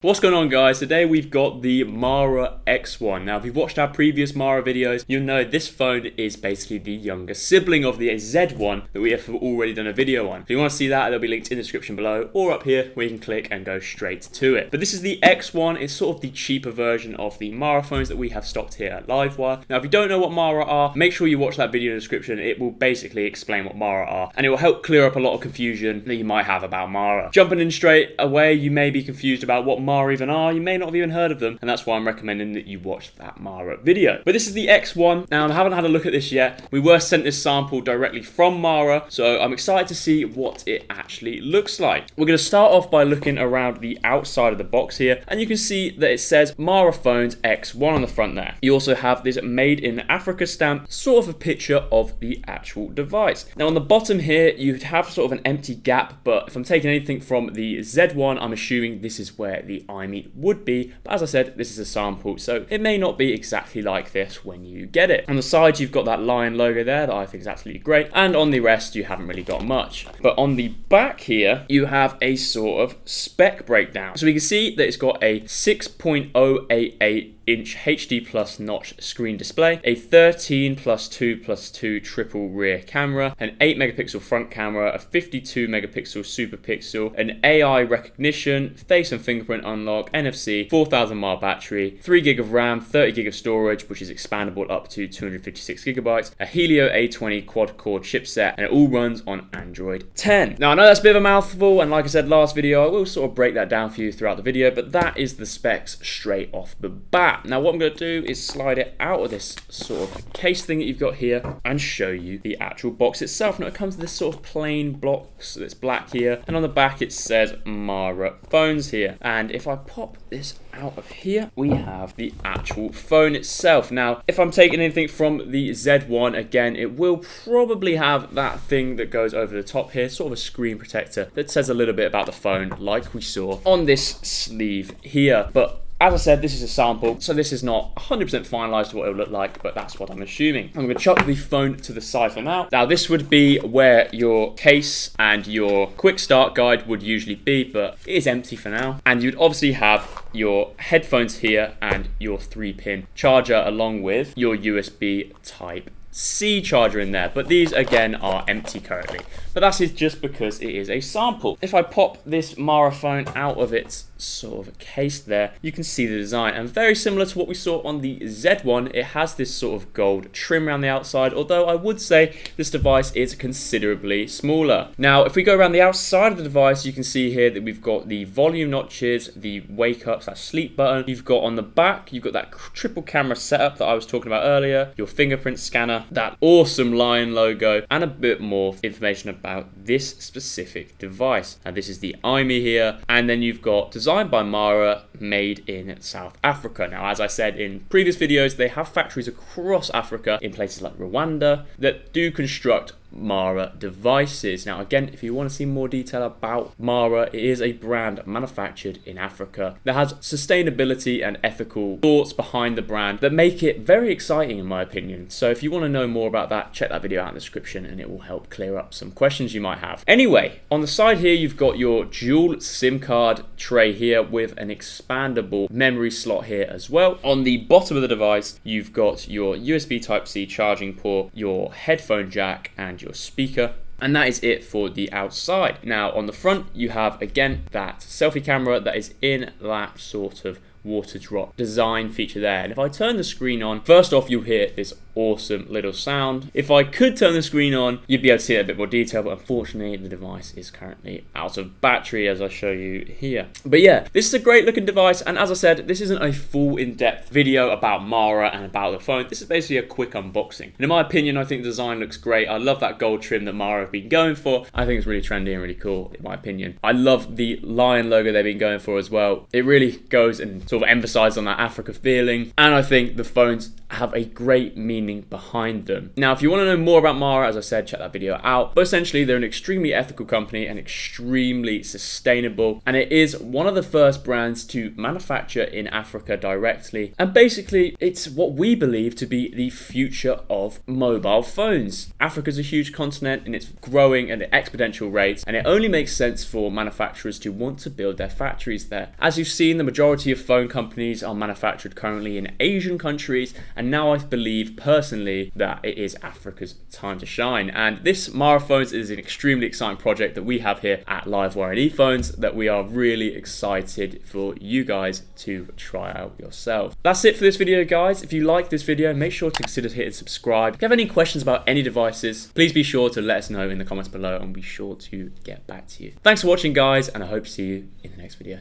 What's going on, guys? Today we've got the Mara X1. Now, if you've watched our previous Mara videos, you'll know this phone is basically the younger sibling of the Z1 that we have already done a video on. If you want to see that, it'll be linked in the description below or up here where you can click and go straight to it. But this is the X1. It's sort of the cheaper version of the Mara phones that we have stocked here at Livewire. Now, if you don't know what Mara are, make sure you watch that video in the description. It will basically explain what Mara are, and it will help clear up a lot of confusion that you might have about Mara. Jumping in straight away, you may be confused about what Mara even are. You may not have even heard of them, and that's why I'm recommending that you watch that Mara video. But this is the X1. Now, I haven't had a look at this yet. We were sent this sample directly from Mara, so I'm excited to see what it actually looks like. We're going to start off by looking around the outside of the box here, and you can see that it says Mara Phones X1 on the front there. You also have this Made in Africa stamp, sort of a picture of the actual device. Now, on the bottom here, you'd have sort of an empty gap, but if I'm taking anything from the Z1, I'm assuming this is where the iMeet would be, but as I said, this is a sample, so it may not be exactly like this when you get it. On the side, you've got that lion logo there that I think is absolutely great, and on the rest, you haven't really got much. But on the back here, you have a sort of spec breakdown. So we can see that it's got a 6.088-inch HD plus notch screen display, a 13+2+2 triple rear camera, an 8 megapixel front camera, a 52 megapixel super pixel, an AI recognition, face and fingerprint unlock, NFC, 4,000 mAh battery, 3 gig of RAM, 30 gig of storage, which is expandable up to 256 gigabytes, a Helio A20 quad core chipset, and it all runs on Android 10. Now, I know that's a bit of a mouthful, and like I said last video, I will sort of break that down for you throughout the video, but that is the specs straight off the bat. Now, what I'm going to do is slide it out of this sort of case thing that you've got here and show you the actual box itself. Now, it comes with this sort of plain box that's black here, and on the back it says Mara Phones here. And if I pop this out of here, we have the actual phone itself. Now, if I'm taking anything from the Z1, again, it will probably have that thing that goes over the top here, sort of a screen protector that says a little bit about the phone, like we saw on this sleeve here. But as I said, this is a sample, so this is not 100% finalized to what it will look like, but that's what I'm assuming. I'm going to chuck the phone to the side for now. Now, this would be where your case and your quick start guide would usually be, but it is empty for now. And you'd obviously have your headphones here and your 3-pin charger along with your USB Type-C charger in there, but these again are empty currently. But that is just because it is a sample. If I pop this Mara phone out of its sort of a case there, you can see the design, and very similar to what we saw on the Z1, it has this sort of gold trim around the outside, although I would say this device is considerably smaller. Now, if we go around the outside of the device, you can see here that we've got the volume notches, the wake up / sleep button. You've got on the back, you've got that triple camera setup that I was talking about earlier, your fingerprint scanner, that awesome lion logo, and a bit more information about this specific device. And this is the iMeet here, and then you've got designed by Mara, made in South Africa. Now, as I said in previous videos, they have factories across Africa in places like Rwanda that do construct Mara devices. Now, again, if you want to see more detail about Mara, it is a brand manufactured in Africa that has sustainability and ethical thoughts behind the brand that make it very exciting, in my opinion. So if you want to know more about that, check that video out in the description and it will help clear up some questions you might have. Anyway, on the side here, you've got your dual SIM card tray here with an expandable memory slot here as well. On the bottom of the device, you've got your USB Type-C charging port, your headphone jack, and your speaker. And that is it for the outside. Now, on the front, you have, again, that selfie camera that is in that sort of water drop design feature there. And if I turn the screen on, first off, you'll hear this awesome little sound. If I could turn the screen on, you'd be able to see it in a bit more detail, but unfortunately the device is currently out of battery, as I show you here. But yeah, this is a great looking device, and as I said, this isn't a full in-depth video about Mara and about the phone. This is basically a quick unboxing. And in my opinion, I think the design looks great. I love that gold trim that Mara have been going for. I think it's really trendy and really cool, in my opinion. I love the lion logo they've been going for as well. It really goes and sort of emphasizes on that Africa feeling, and I think the phone's have a great meaning behind them. Now, if you want to know more about Mara, as I said, check that video out. But essentially, they're an extremely ethical company and extremely sustainable. And it is one of the first brands to manufacture in Africa directly. And basically, it's what we believe to be the future of mobile phones. Africa's a huge continent and it's growing at exponential rates. And it only makes sense for manufacturers to want to build their factories there. As you've seen, the majority of phone companies are manufactured currently in Asian countries. And now I believe personally that it is Africa's time to shine. And this Mara phones is an extremely exciting project that we have here at Livewire and eFones that we are really excited for you guys to try out yourself. That's it for this video, guys. If you like this video, make sure to consider hitting subscribe. If you have any questions about any devices, please be sure to let us know in the comments below and be sure to get back to you. Thanks for watching, guys, and I hope to see you in the next video.